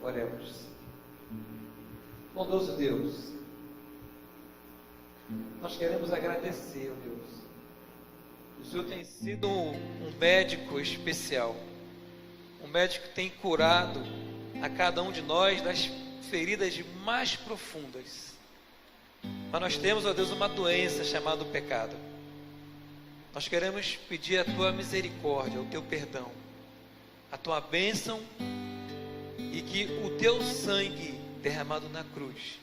Oremos. Bondoso Deus, nós queremos agradecer, ó Deus. O Senhor tem sido um médico especial, um médico que tem curado a cada um de nós das feridas mais profundas. Mas nós temos, ó Deus, uma doença chamada pecado. Nós queremos pedir a Tua misericórdia, o Teu perdão, a Tua bênção, e que o Teu sangue derramado na cruz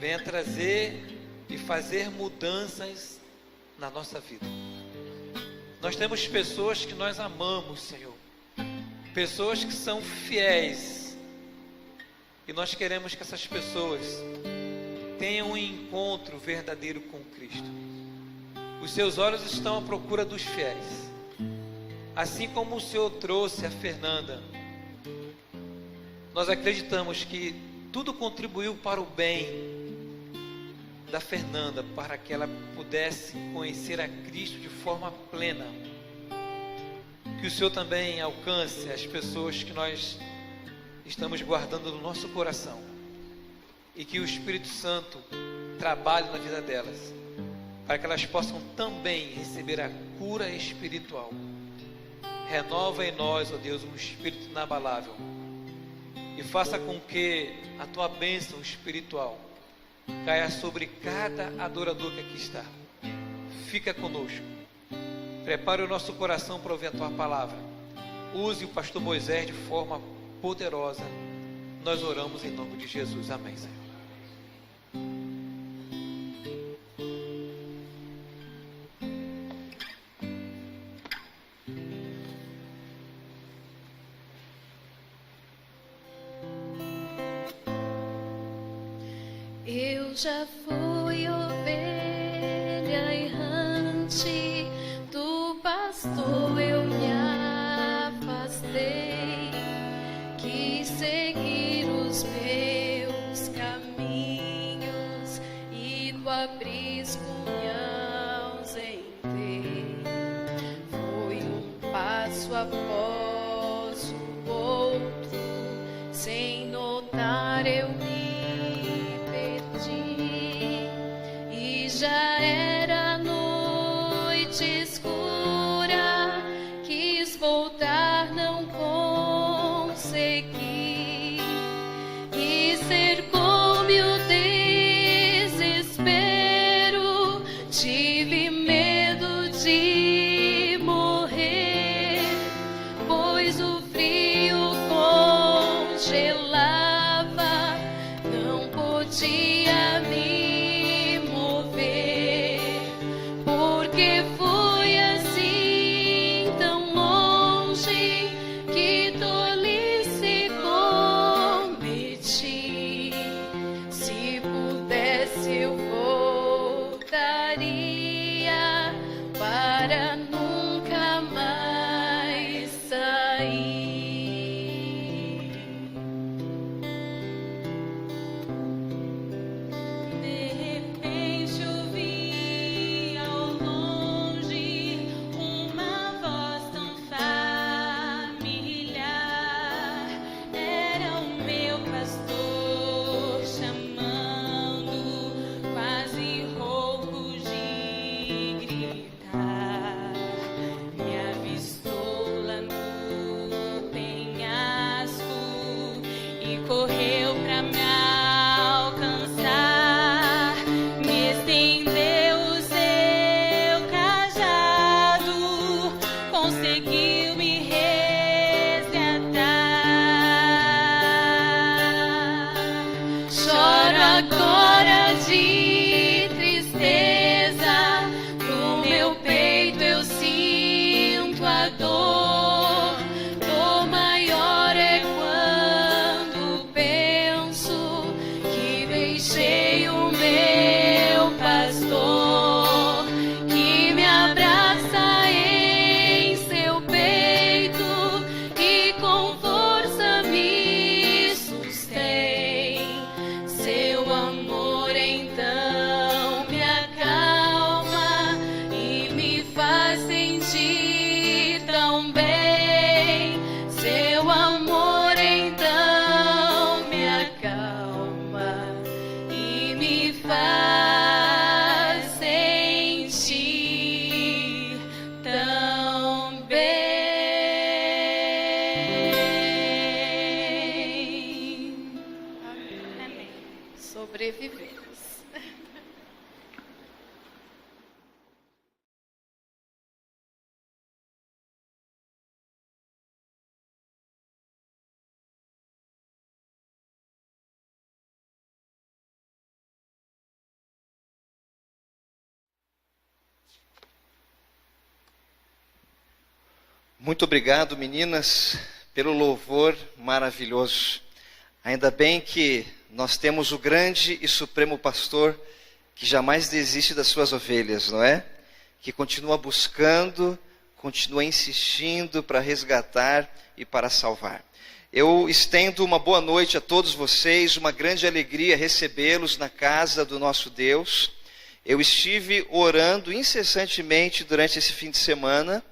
venha trazer e fazer mudanças na nossa vida. Nós temos pessoas que nós amamos, Senhor, pessoas que são fiéis, e nós queremos que essas pessoas tenham um encontro verdadeiro com Cristo. Os seus olhos estão à procura dos fiéis, assim como o Senhor trouxe a Fernanda. Nós acreditamos que tudo contribuiu para o bem da Fernanda, para que ela pudesse conhecer a Cristo de forma plena. Que o Senhor também alcance as pessoas que nós estamos guardando no nosso coração, e que o Espírito Santo trabalhe na vida delas, para que elas possam também receber a cura espiritual. Renova em nós, ó Deus, um espírito inabalável, e faça com que a Tua bênção espiritual caia sobre cada adorador que aqui está. Fica conosco, prepare o nosso coração para ouvir a Tua palavra. Use o pastor Moisés de forma poderosa. Nós oramos em nome de Jesus, amém, Senhor. Eu já fui ovelha errante, do pastor eu me afastei, quis seguir os meus caminhos e do aprisco me ausentei. Foi um passo após o outro, sem notar eu me já era noite escura, quis voltar, não consegui, e cercou-me o desespero, tive medo de morrer, pois o frio congelava, não podia me correu pra me alcançar, me estendeu o seu cajado, conseguiu me resgatar. Choro agora de tristeza, no meu peito eu sinto a dor. Sentir tão bem, seu amor então Muito obrigado, meninas, pelo louvor maravilhoso. Ainda bem que nós temos o grande e supremo pastor que jamais desiste das suas ovelhas, não é? Que continua buscando, continua insistindo para resgatar e para salvar. Eu estendo uma boa noite a todos vocês, uma grande alegria recebê-los na casa do nosso Deus. Eu estive orando incessantemente durante esse fim de semana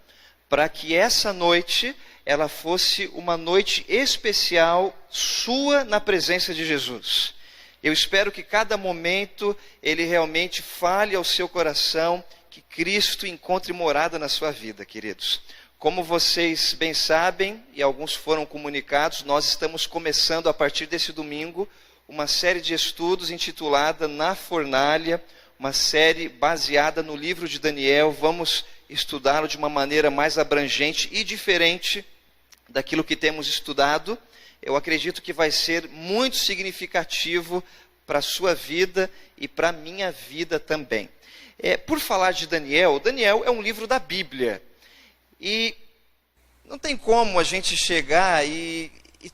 para que essa noite ela fosse uma noite especial sua na presença de Jesus. Eu espero que cada momento ele realmente fale ao seu coração, que Cristo encontre morada na sua vida, queridos. Como vocês bem sabem, e alguns foram comunicados, nós estamos começando a partir desse domingo uma série de estudos intitulada Na Fornalha, uma série baseada no livro de Daniel. Vamos estudá-lo de uma maneira mais abrangente e diferente daquilo que temos estudado. Eu acredito que vai ser muito significativo para a sua vida e para a minha vida também. Por falar de Daniel, Daniel é um livro da Bíblia. E não tem como a gente chegar e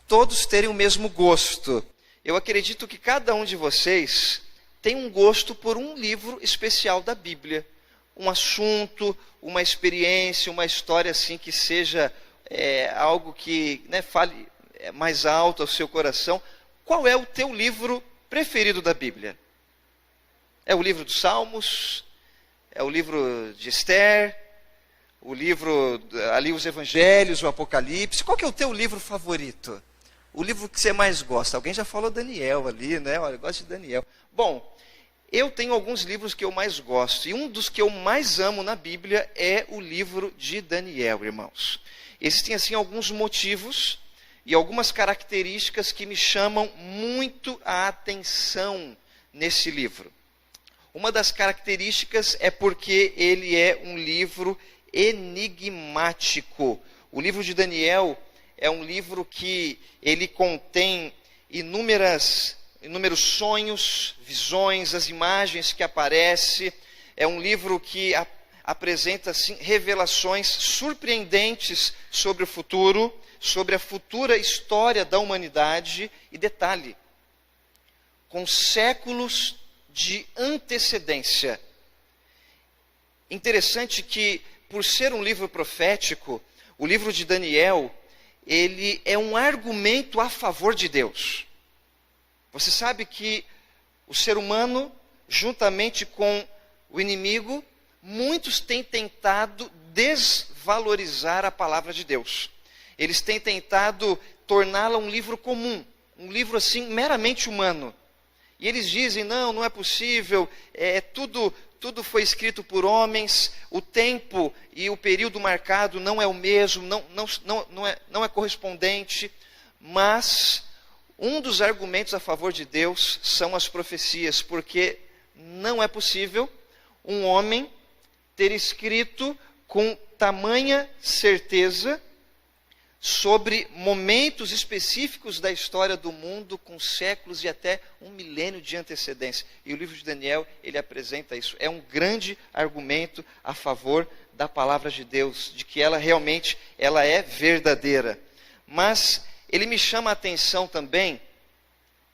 todos terem o mesmo gosto. Eu acredito que cada um de vocês tem um gosto por um livro especial da Bíblia. Um assunto, uma experiência, uma história assim que seja algo que fale mais alto ao seu coração. Qual é o teu livro preferido da Bíblia? É o livro dos Salmos? É o livro de Esther? O livro, ali os Evangelhos, o Apocalipse? Qual que é o teu livro favorito? O livro que você mais gosta? Alguém já falou Daniel ali, né? Olha, eu gosto de Daniel. Bom, eu tenho alguns livros que eu mais gosto. E um dos que eu mais amo na Bíblia é o livro de Daniel, irmãos. Existem, assim, alguns motivos e algumas características que me chamam muito a atenção nesse livro. Uma das características é porque ele é um livro enigmático. O livro de Daniel é um livro que ele contém inúmeros sonhos, visões, as imagens que aparecem. É um livro que apresenta assim, revelações surpreendentes sobre o futuro, sobre a futura história da humanidade. E detalhe, com séculos de antecedência. Interessante que, por ser um livro profético, o livro de Daniel, ele é um argumento a favor de Deus. Você sabe que o ser humano, juntamente com o inimigo, muitos têm tentado desvalorizar a palavra de Deus. Eles têm tentado torná-la um livro comum, um livro assim meramente humano. E eles dizem, não é possível, tudo foi escrito por homens, o tempo e o período marcado não é o mesmo, não é correspondente. Mas um dos argumentos a favor de Deus são as profecias, porque não é possível um homem ter escrito com tamanha certeza sobre momentos específicos da história do mundo, com séculos e até 1 milênio de antecedência. E o livro de Daniel, ele apresenta isso. É um grande argumento a favor da palavra de Deus, de que ela realmente é verdadeira. Mas ele me chama a atenção também,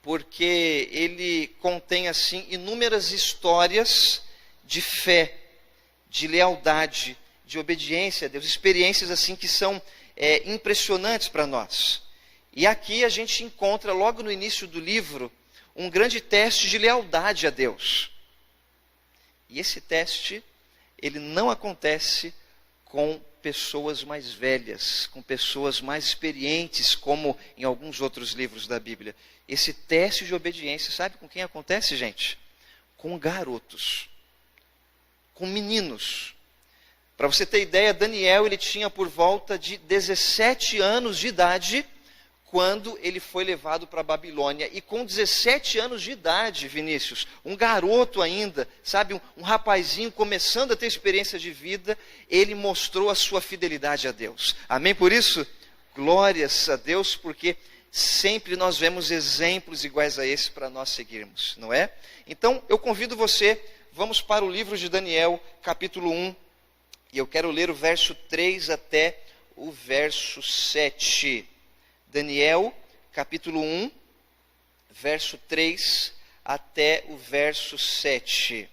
porque ele contém assim inúmeras histórias de fé, de lealdade, de obediência a Deus, experiências assim que são impressionantes para nós. E aqui a gente encontra logo no início do livro um grande teste de lealdade a Deus. E esse teste, ele não acontece com pessoas mais velhas, com pessoas mais experientes, como em alguns outros livros da Bíblia. Esse teste de obediência, sabe com quem acontece, gente? Com garotos, com meninos. Para você ter ideia, Daniel ele tinha por volta de 17 anos de idade quando ele foi levado para a Babilônia. E com 17 anos de idade, Vinícius, um garoto ainda, sabe, um rapazinho começando a ter experiência de vida, ele mostrou a sua fidelidade a Deus. Amém por isso? Glórias a Deus, porque sempre nós vemos exemplos iguais a esse para nós seguirmos, não é? Então, eu convido você, vamos para o livro de Daniel, capítulo 1, e eu quero ler o verso 3 até o verso 7. Daniel, capítulo 1, verso 3 até o verso 7.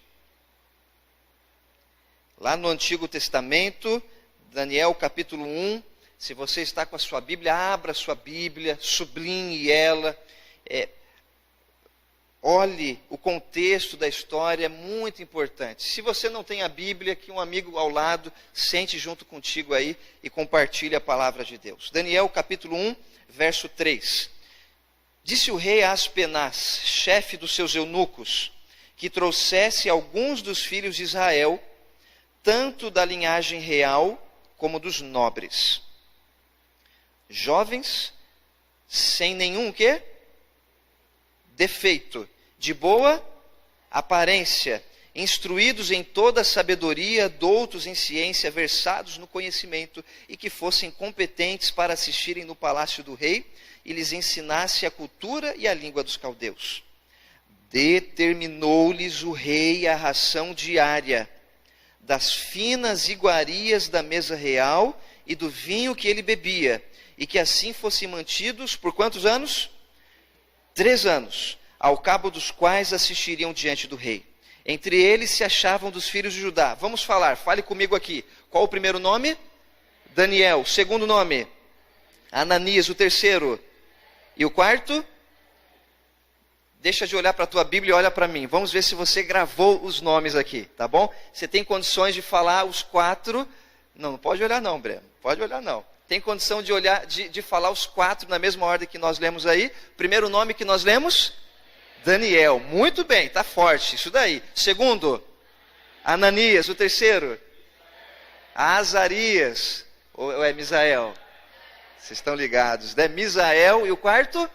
Lá no Antigo Testamento, Daniel, capítulo 1, se você está com a sua Bíblia, abra a sua Bíblia, sublinhe ela, olhe o contexto da história, é muito importante. Se você não tem a Bíblia, que um amigo ao lado sente junto contigo aí e compartilhe a palavra de Deus. Daniel, capítulo 1, verso 3. Disse o rei a Aspenaz, chefe dos seus eunucos, que trouxesse alguns dos filhos de Israel, tanto da linhagem real como dos nobres. Jovens, sem nenhum quê? Defeito, de boa aparência, instruídos em toda a sabedoria, doutos em ciência, versados no conhecimento, e que fossem competentes para assistirem no palácio do rei, e lhes ensinasse a cultura e a língua dos caldeus. Determinou-lhes o rei a ração diária, das finas iguarias da mesa real e do vinho que ele bebia, e que assim fossem mantidos por quantos anos? 3 anos, ao cabo dos quais assistiriam diante do rei. Entre eles se achavam dos filhos de Judá. Vamos falar, fale comigo aqui. Qual o primeiro nome? Daniel. O segundo nome? Ananias. O terceiro? E o quarto? Deixa de olhar para a tua Bíblia e olha para mim. Vamos ver se você gravou os nomes aqui, tá bom? Você tem condições de falar os 4? Não pode olhar não, Breno. Pode olhar não. Tem condição de olhar, de falar os 4 na mesma ordem que nós lemos aí? Primeiro nome que nós lemos? Daniel. Muito bem, está forte. Isso daí. Segundo? Ananias. O terceiro? Azarias. Ou é Misael? Vocês estão ligados, né? Misael. E o quarto?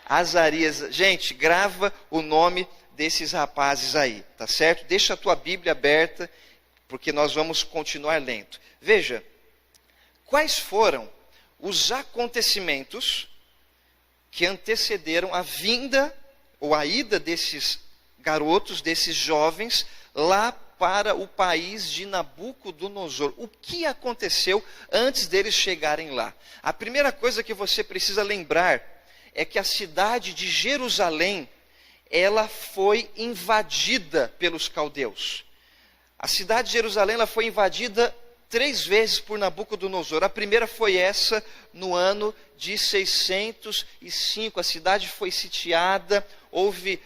Azarias. Gente, grava o nome desses rapazes aí, tá certo? Deixa a tua Bíblia aberta, porque nós vamos continuar lendo. Veja, quais foram os acontecimentos que antecederam a vinda ou a ida desses garotos, desses jovens, lá para o país de Nabucodonosor? O que aconteceu antes deles chegarem lá? A primeira coisa que você precisa lembrar é que a cidade de Jerusalém, ela foi invadida pelos caldeus. A cidade de Jerusalém, ela foi invadida 3 vezes por Nabucodonosor. A primeira foi essa no ano de 605. A cidade foi sitiada, houve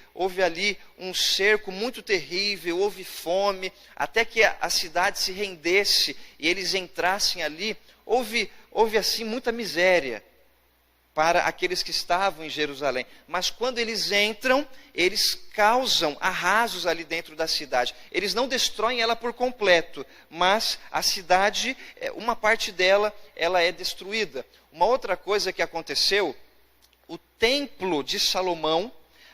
ali um cerco muito terrível, houve fome, até que a cidade se rendesse e eles entrassem ali. Houve assim muita miséria para aqueles que estavam em Jerusalém. Mas quando eles entram, eles causam arrasos ali dentro da cidade. Eles não destroem ela por completo, mas a cidade, uma parte dela, ela é destruída. Uma outra coisa que aconteceu, o templo de Salomão,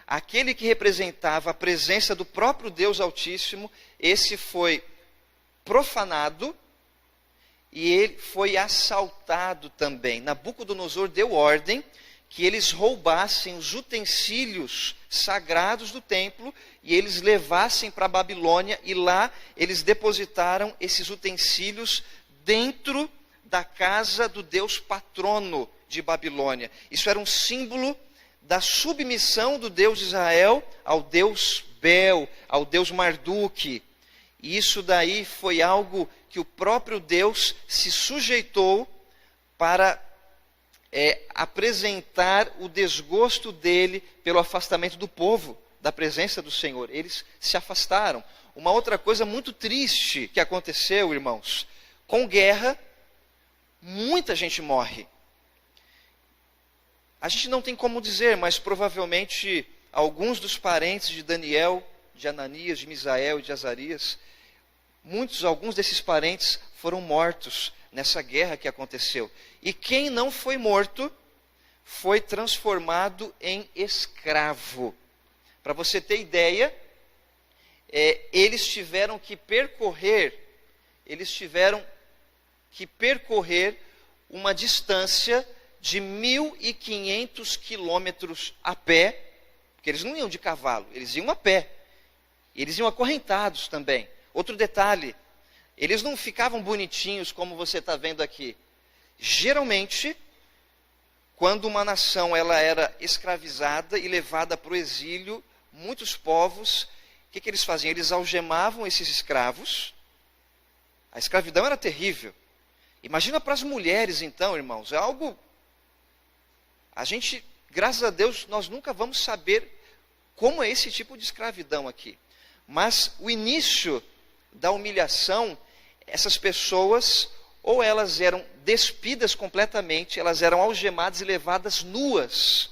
aquele que representava a presença do próprio Deus Altíssimo, esse foi profanado, e ele foi assaltado também. Nabucodonosor deu ordem que eles roubassem os utensílios sagrados do templo e eles levassem para a Babilônia, e lá eles depositaram esses utensílios dentro da casa do Deus patrono de Babilônia. Isso era um símbolo da submissão do Deus de Israel ao Deus Bel, ao Deus Marduk. E isso daí foi algo que o próprio Deus se sujeitou para apresentar o desgosto dele pelo afastamento do povo da presença do Senhor. Eles se afastaram. Uma outra coisa muito triste que aconteceu, irmãos, com guerra, muita gente morre. A gente não tem como dizer, mas provavelmente alguns dos parentes de Daniel, de Ananias, de Misael e de Azarias, alguns desses parentes foram mortos nessa guerra que aconteceu. E quem não foi morto foi transformado em escravo. Para você ter ideia, eles tiveram que percorrer uma distância de 1.500 quilômetros a pé, porque eles não iam de cavalo, eles iam a pé. E eles iam acorrentados também. Outro detalhe, eles não ficavam bonitinhos como você está vendo aqui. Geralmente, quando uma nação ela era escravizada e levada para o exílio, muitos povos, o que eles faziam? Eles algemavam esses escravos. A escravidão era terrível. Imagina para as mulheres, então, irmãos, é algo... A gente, graças a Deus, nós nunca vamos saber como é esse tipo de escravidão aqui. Mas o início da humilhação, essas pessoas, ou elas eram despidas completamente, elas eram algemadas e levadas nuas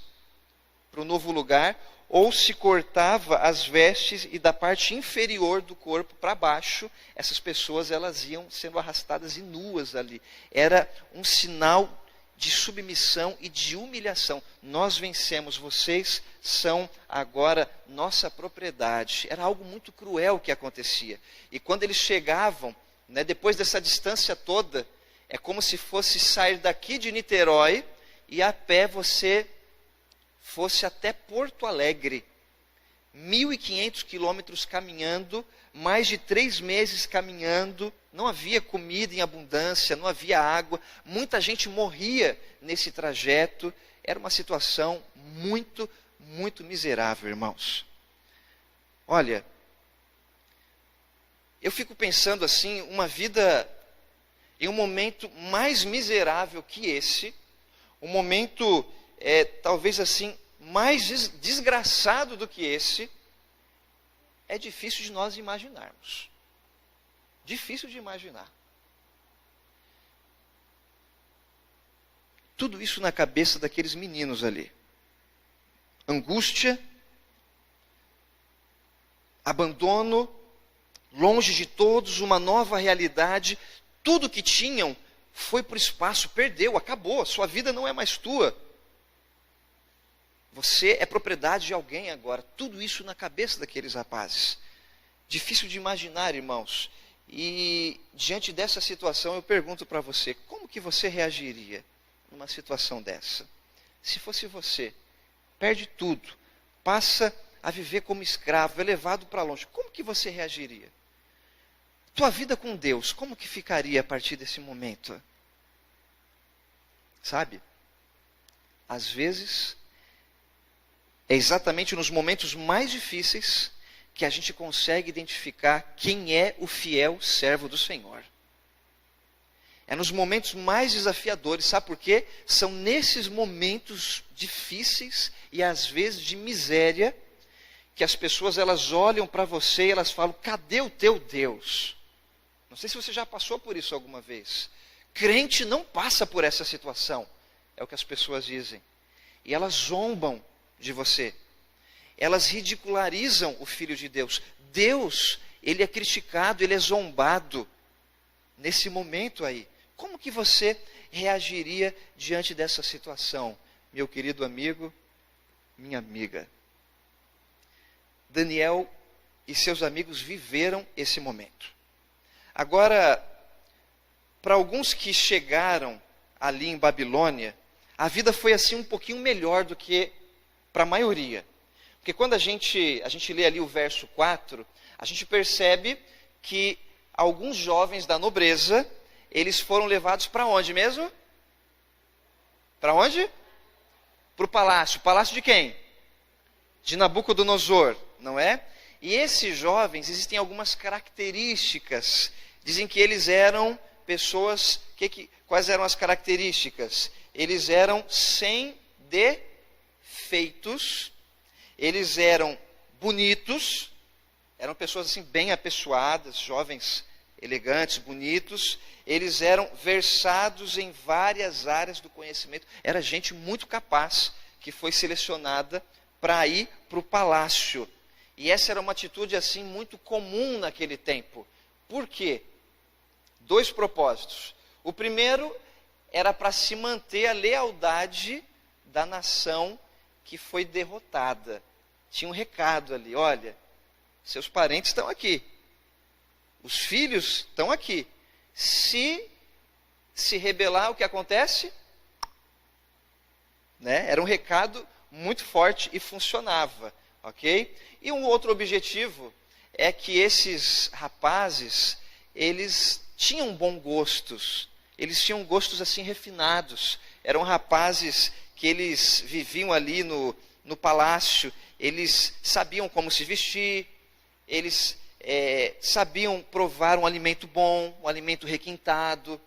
para o novo lugar, ou se cortava as vestes e da parte inferior do corpo para baixo, essas pessoas elas iam sendo arrastadas e nuas ali. Era um sinal de submissão e de humilhação. Nós vencemos, vocês são agora nossa propriedade. Era algo muito cruel que acontecia. E quando eles chegavam, depois dessa distância toda, é como se fosse sair daqui de Niterói e a pé você fosse até Porto Alegre. 1.500 quilômetros caminhando, mais de 3 meses caminhando, não havia comida em abundância, não havia água, muita gente morria nesse trajeto, era uma situação muito, muito miserável, irmãos. Olha, eu fico pensando assim, uma vida em um momento mais miserável que esse, um momento talvez assim, mais desgraçado do que esse, é difícil de nós imaginarmos. Difícil de imaginar. Tudo isso na cabeça daqueles meninos ali. Angústia, abandono, longe de todos, uma nova realidade. Tudo que tinham foi para o espaço, perdeu, acabou. A sua vida não é mais tua. Você é propriedade de alguém agora. Tudo isso na cabeça daqueles rapazes. Difícil de imaginar, irmãos. E diante dessa situação eu pergunto para você, como que você reagiria numa situação dessa? Se fosse você, perde tudo, passa a viver como escravo, é levado para longe, como que você reagiria? Tua vida com Deus, como que ficaria a partir desse momento? Sabe? Às vezes, é exatamente nos momentos mais difíceis que a gente consegue identificar quem é o fiel servo do Senhor. É nos momentos mais desafiadores, sabe por quê? São nesses momentos difíceis e às vezes de miséria que as pessoas elas olham para você e elas falam, cadê o teu Deus? Não sei se você já passou por isso alguma vez. Crente não passa por essa situação, é o que as pessoas dizem. E elas zombam de você. Elas ridicularizam o Filho de Deus. Deus, ele é criticado, ele é zombado nesse momento aí. Como que você reagiria diante dessa situação, meu querido amigo, minha amiga? Daniel e seus amigos viveram esse momento. Agora, para alguns que chegaram ali em Babilônia, a vida foi assim um pouquinho melhor do que para a maioria. Porque quando a gente lê ali o verso 4, a gente percebe que alguns jovens da nobreza, eles foram levados para onde mesmo? Para onde? Para o palácio. Palácio de quem? De Nabucodonosor, não é? E esses jovens, existem algumas características. Dizem que eles eram pessoas, quais eram as características? Eles eram sem defeitos. Eles eram bonitos, eram pessoas assim bem apessoadas, jovens elegantes, bonitos. Eles eram versados em várias áreas do conhecimento. Era gente muito capaz que foi selecionada para ir para o palácio. E essa era uma atitude assim muito comum naquele tempo. Por quê? 2 propósitos. O primeiro era para se manter a lealdade da nação que foi derrotada. Tinha um recado ali, olha, seus parentes estão aqui, os filhos estão aqui. Se rebelar, o que acontece? Era um recado muito forte e funcionava, ok? E um outro objetivo é que esses rapazes, eles tinham bons gostos, Eles tinham gostos assim refinados. Eram rapazes que eles viviam ali no palácio. Eles sabiam como se vestir. Eles sabiam provar um alimento bom, um alimento requintado.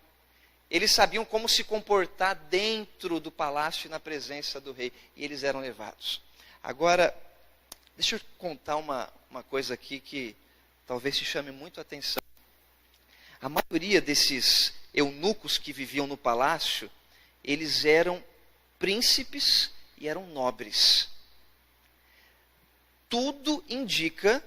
Eles sabiam como se comportar dentro do palácio e na presença do rei. E eles eram levados. Agora, deixa eu contar uma coisa aqui que talvez te chame muito a atenção. A maioria desses eunucos que viviam no palácio, eles eram príncipes e eram nobres. Tudo indica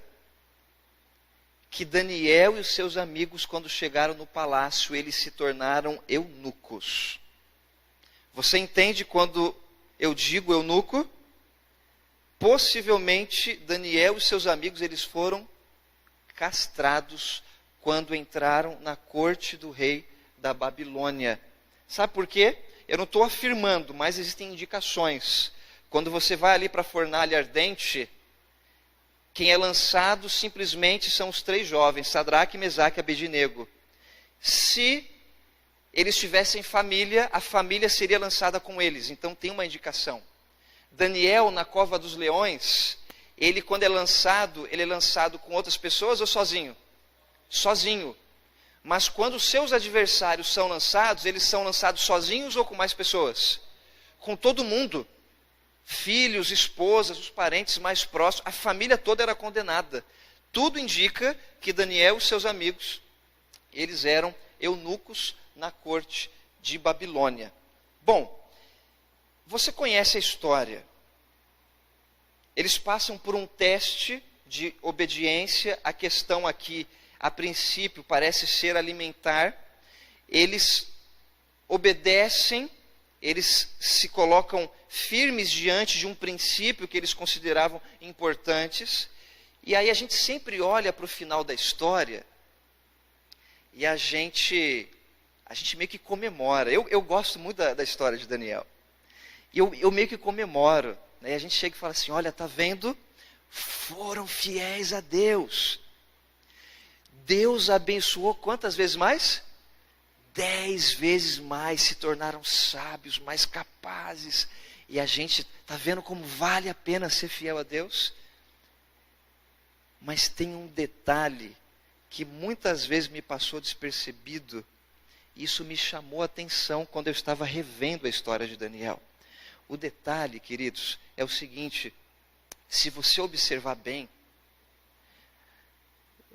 que Daniel e os seus amigos, quando chegaram no palácio, eles se tornaram eunucos. Você entende quando eu digo eunuco? Possivelmente Daniel e seus amigos, eles foram castrados quando entraram na corte do rei da Babilônia. Sabe por quê? Eu não estou afirmando, mas existem indicações. Quando você vai ali para a fornalha ardente, quem é lançado simplesmente são os 3 jovens, Sadraque, Mesaque e Abednego. Se eles tivessem família, a família seria lançada com eles. Então tem uma indicação. Daniel, na cova dos leões, ele quando ele é lançado com outras pessoas ou sozinho? Sozinho. Mas quando os seus adversários são lançados, eles são lançados sozinhos ou com mais pessoas? Com todo mundo. Filhos, esposas, os parentes mais próximos, a família toda era condenada. Tudo indica que Daniel e seus amigos, eles eram eunucos na corte de Babilônia. Bom, você conhece a história. Eles passam por um teste de obediência. A questão aqui, a princípio, parece ser alimentar. Eles obedecem, eles se colocam firmes diante de um princípio que eles consideravam importantes. E aí a gente sempre olha para o final da história e a gente meio que comemora. Eu gosto muito da história de Daniel. E eu meio que comemoro. Né? E a gente chega e fala assim, olha, tá vendo? Foram fiéis a Deus. Deus abençoou quantas vezes mais? 10 vezes mais, se tornaram sábios, mais capazes. E a gente está vendo como vale a pena ser fiel a Deus? Mas tem um detalhe que muitas vezes me passou despercebido. Isso me chamou a atenção quando eu estava revendo a história de Daniel. O detalhe, queridos, é o seguinte. Se você observar bem,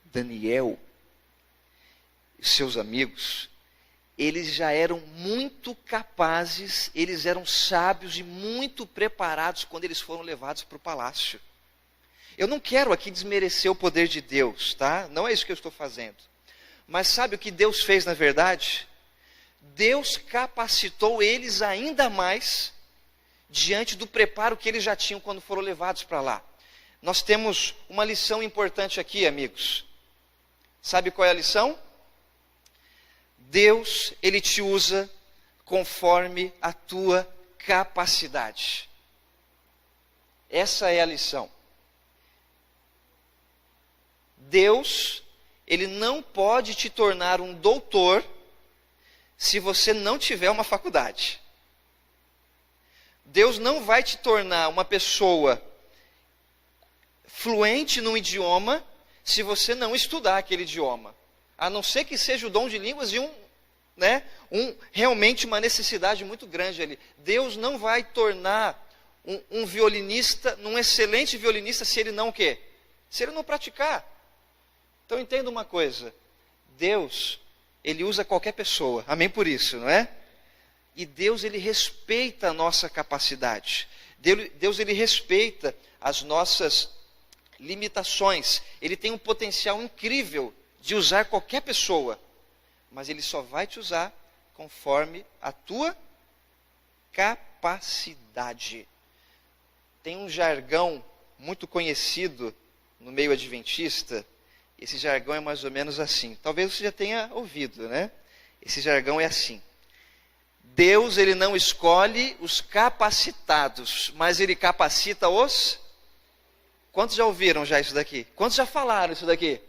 Daniel e seus amigos, eles já eram muito capazes, eles eram sábios e muito preparados quando eles foram levados para o palácio. Eu não quero aqui desmerecer o poder de Deus, tá? Não é isso que eu estou fazendo. Mas sabe o que Deus fez na verdade? Deus capacitou eles ainda mais diante do preparo que eles já tinham quando foram levados para lá. Nós temos uma lição importante aqui, amigos. Sabe qual é a lição? Deus, Ele te usa conforme a tua capacidade. Essa é a lição. Deus, Ele não pode te tornar um doutor se você não tiver uma faculdade. Deus não vai te tornar uma pessoa fluente num idioma se você não estudar aquele idioma. A não ser que seja o dom de línguas e realmente uma necessidade muito grande ali. Deus não vai tornar um violinista, um excelente violinista, se ele não o quê? Se ele não praticar. Então entenda uma coisa. Deus, Ele usa qualquer pessoa. Amém por isso, não é? E Deus, Ele respeita a nossa capacidade. Deus, Ele respeita as nossas limitações. Ele tem um potencial incrível de usar qualquer pessoa, mas Ele só vai te usar conforme a tua capacidade. Tem um jargão muito conhecido no meio adventista. Esse jargão é mais ou menos assim. Talvez você já tenha ouvido, né? Esse jargão é assim. Deus, Ele não escolhe os capacitados, mas Ele capacita os... Quantos já ouviram já isso daqui? Quantos já falaram isso daqui?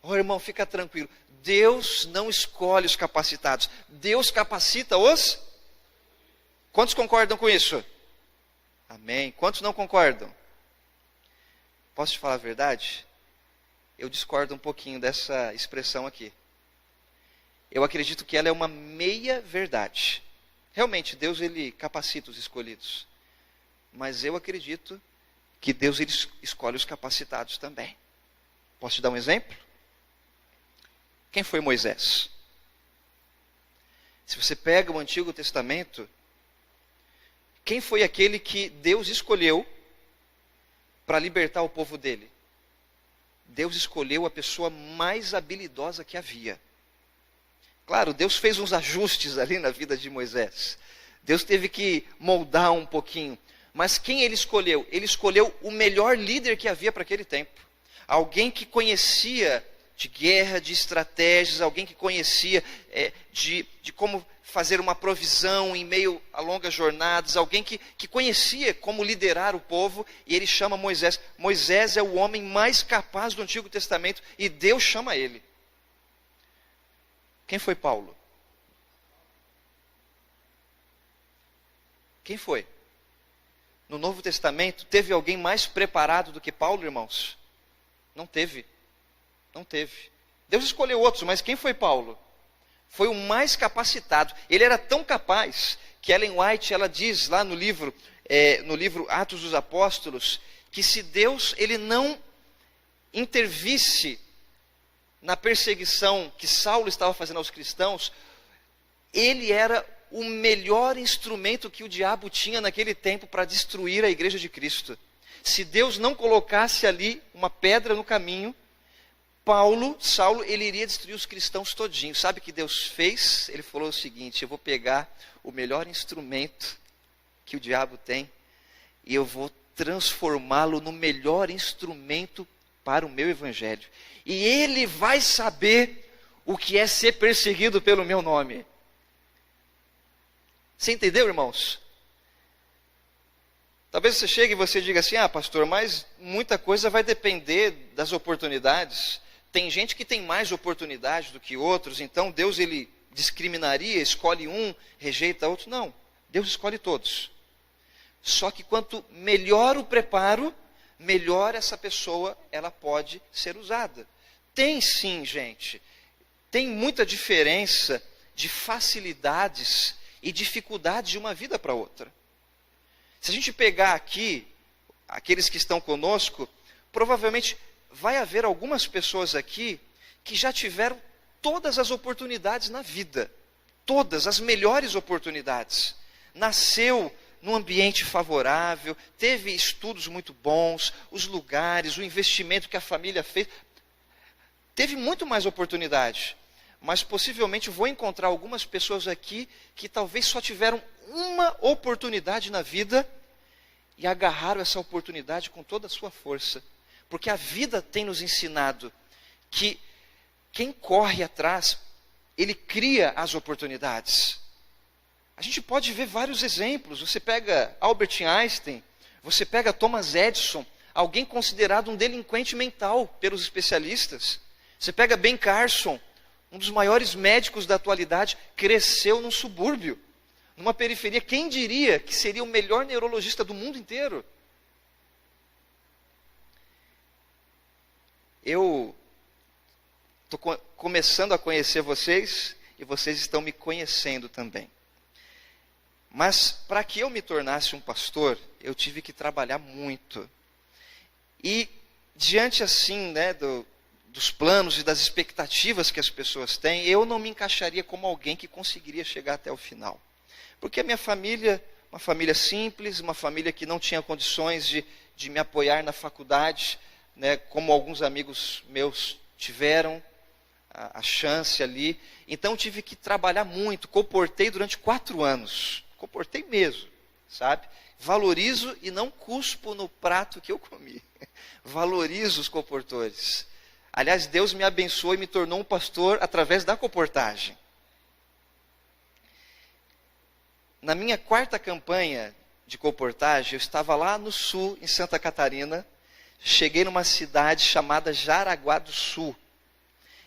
Oh, irmão, fica tranquilo. Deus não escolhe os capacitados. Deus capacita os... Quantos concordam com isso? Amém. Quantos não concordam? Posso te falar a verdade? Eu discordo um pouquinho dessa expressão aqui. Eu acredito que ela é uma meia verdade. Realmente, Deus ele capacita os escolhidos. Mas eu acredito que Deus ele escolhe os capacitados também. Posso te dar um exemplo? Quem foi Moisés? Se você pega o Antigo Testamento, quem foi aquele que Deus escolheu para libertar o povo dele? Deus escolheu a pessoa mais habilidosa que havia. Claro, Deus fez uns ajustes ali na vida de Moisés. Deus teve que moldar um pouquinho. Mas quem ele escolheu? Ele escolheu o melhor líder que havia para aquele tempo. Alguém que conhecia de guerra, de estratégias, alguém que conhecia de como fazer uma provisão em meio a longas jornadas, alguém que conhecia como liderar o povo, e ele chama Moisés. Moisés é o homem mais capaz do Antigo Testamento, e Deus chama ele. Quem foi Paulo? Quem foi? No Novo Testamento, teve alguém mais preparado do que Paulo, irmãos? Não teve. Não teve. Deus escolheu outros, mas quem foi Paulo? Foi o mais capacitado. Ele era tão capaz que Ellen White, ela diz lá no livro Atos dos Apóstolos, que se Deus ele não intervisse na perseguição que Saulo estava fazendo aos cristãos, ele era o melhor instrumento que o diabo tinha naquele tempo para destruir a igreja de Cristo. Se Deus não colocasse ali uma pedra no caminho, Saulo, ele iria destruir os cristãos todinhos. Sabe o que Deus fez? Ele falou o seguinte: eu vou pegar o melhor instrumento que o diabo tem e eu vou transformá-lo no melhor instrumento para o meu evangelho. E ele vai saber o que é ser perseguido pelo meu nome. Você entendeu, irmãos? Talvez você chegue e você diga assim: pastor, mas muita coisa vai depender das oportunidades. Tem gente que tem mais oportunidade do que outros, então Deus ele discriminaria, escolhe um, rejeita outro. Não, Deus escolhe todos. Só que quanto melhor o preparo, melhor essa pessoa ela pode ser usada. Tem sim, gente, tem muita diferença de facilidades e dificuldades de uma vida para outra. Se a gente pegar aqui, aqueles que estão conosco, provavelmente vai haver algumas pessoas aqui que já tiveram todas as oportunidades na vida. Todas, as melhores oportunidades. Nasceu num ambiente favorável, teve estudos muito bons, os lugares, o investimento que a família fez. Teve muito mais oportunidade. Mas possivelmente vou encontrar algumas pessoas aqui que talvez só tiveram uma oportunidade na vida e agarraram essa oportunidade com toda a sua força. Porque a vida tem nos ensinado que quem corre atrás, ele cria as oportunidades. A gente pode ver vários exemplos. Você pega Albert Einstein, você pega Thomas Edison, alguém considerado um delinquente mental pelos especialistas. Você pega Ben Carson, um dos maiores médicos da atualidade, cresceu num subúrbio, numa periferia. Quem diria que seria o melhor neurologista do mundo inteiro? Eu estou começando a conhecer vocês e vocês estão me conhecendo também. Mas para que eu me tornasse um pastor, eu tive que trabalhar muito. E diante assim, dos planos e das expectativas que as pessoas têm, eu não me encaixaria como alguém que conseguiria chegar até o final. Porque a minha família, uma família simples, uma família que não tinha condições de me apoiar na faculdade, como alguns amigos meus tiveram a chance ali. Então tive que trabalhar muito, comportei durante 4 anos. Comportei mesmo, sabe? Valorizo e não cuspo no prato que eu comi. Valorizo os comportores. Aliás, Deus me abençoou e me tornou um pastor através da comportagem. Na minha 4ª campanha de comportagem, eu estava lá no sul, em Santa Catarina. Cheguei numa cidade chamada Jaraguá do Sul.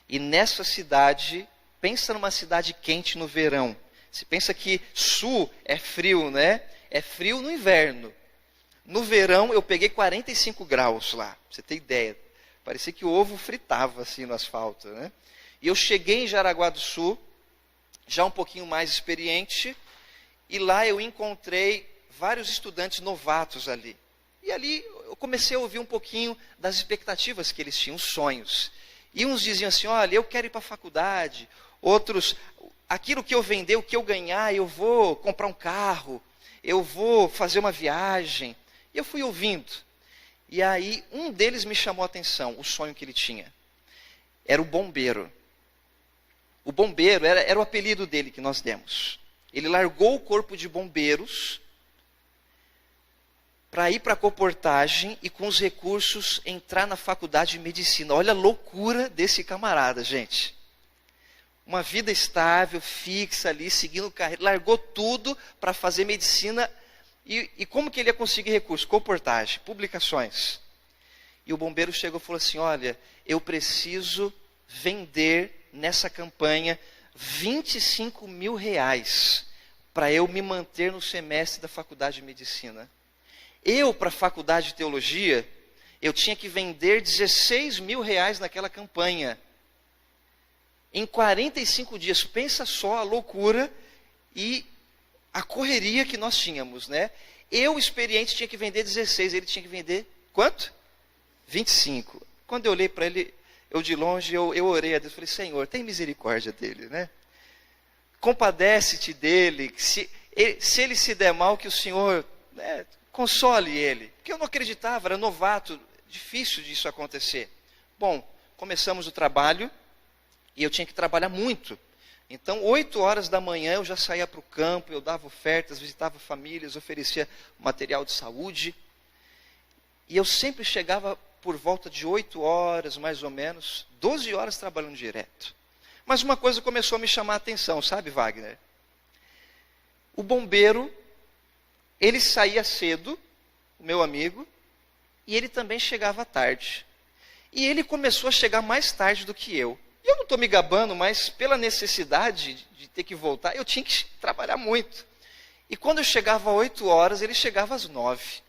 E nessa cidade, pensa numa cidade quente no verão. Você pensa que sul é frio, né? É frio no inverno. No verão eu peguei 45 graus lá, pra você ter ideia. Parecia que o ovo fritava assim no asfalto, né? E eu cheguei em Jaraguá do Sul, já um pouquinho mais experiente, e lá eu encontrei vários estudantes novatos ali. E ali eu comecei a ouvir um pouquinho das expectativas que eles tinham, os sonhos. E uns diziam assim, olha, eu quero ir para a faculdade. Outros, aquilo que eu vender, o que eu ganhar, eu vou comprar um carro, eu vou fazer uma viagem. E eu fui ouvindo. E aí um deles me chamou a atenção, o sonho que ele tinha. Era o bombeiro. O bombeiro era o apelido dele que nós demos. Ele largou o corpo de bombeiros para ir para a comportagem e com os recursos entrar na faculdade de medicina. Olha a loucura desse camarada, gente. Uma vida estável, fixa ali, seguindo carreira. Largou tudo para fazer medicina. E como que ele ia conseguir recursos? Comportagem, publicações. E o bombeiro chegou e falou assim, olha, eu preciso vender nessa campanha 25 mil reais para eu me manter no semestre da faculdade de medicina. Eu, para a faculdade de teologia, eu tinha que vender 16 mil reais naquela campanha. Em 45 dias, pensa só a loucura e a correria que nós tínhamos, né? Eu, experiente, tinha que vender 16, ele tinha que vender quanto? 25. Quando eu olhei para ele, eu de longe, eu orei a Deus, falei, Senhor, tem misericórdia dele, né? Compadece-te dele, se ele se der mal, que o Senhor, né, console ele. Porque eu não acreditava, era novato, difícil disso acontecer. Bom, começamos o trabalho, e eu tinha que trabalhar muito. Então, 8 horas da manhã eu já saía para o campo, eu dava ofertas, visitava famílias, oferecia material de saúde. E eu sempre chegava por volta de 8 horas, mais ou menos, 12 horas trabalhando direto. Mas uma coisa começou a me chamar a atenção, sabe, Wagner? O bombeiro, ele saía cedo, o meu amigo, e ele também chegava tarde. E ele começou a chegar mais tarde do que eu. E eu não estou me gabando, mas pela necessidade de ter que voltar, eu tinha que trabalhar muito. E quando eu chegava às 8 horas, ele chegava às 9.